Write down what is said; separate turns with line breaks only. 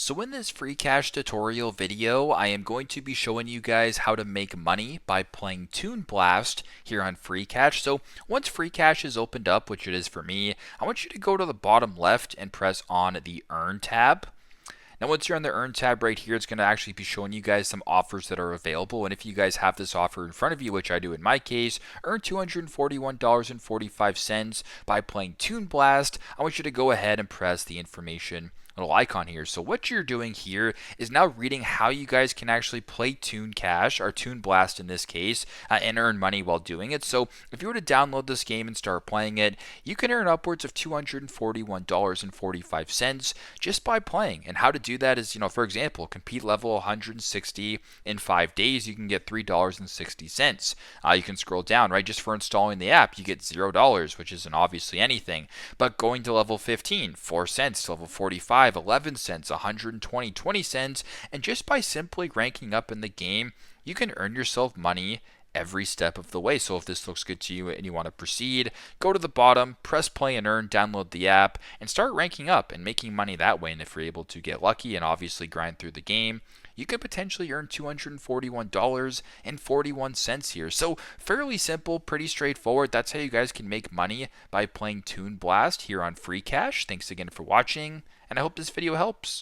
So in this Freecash tutorial video, I am going to be showing you guys how to make money by playing Toon Blast here on Freecash. So once Freecash is opened up, which it is for me, I want you to go to the bottom left and press on the Earn tab. Now once you're on the Earn tab right here, it's going to actually be showing you guys some offers that are available. And if you guys have this offer in front of you, which I do in my case, earn $241.45 by playing Toon Blast, I want you to go ahead and press the information little icon here. So what you're doing here is now reading how you guys can actually play Toon Cash, or Toon Blast in this case, and earn money while doing it. So if you were to download this game and start playing it, you can earn upwards of $241.45 just by playing. And how to do that is, for example, compete level 160 in 5 days, you can get $3.60. You can scroll down, right? Just for installing the app, you get $0, which isn't obviously anything. But going to level 15, 4 cents, level 45, 11 cents, 120, 20 cents, and just by simply ranking up in the game, you can earn yourself money every step of the way. So if this looks good to you and you want to proceed, go to the bottom, press play and earn, download the app, and start ranking up and making money that way. And if you're able to get lucky and obviously grind through the game, you could potentially earn $241.41 here. So fairly simple, pretty straightforward. That's how you guys can make money by playing Toon Blast here on Freecash. Thanks again for watching, and I hope this video helps.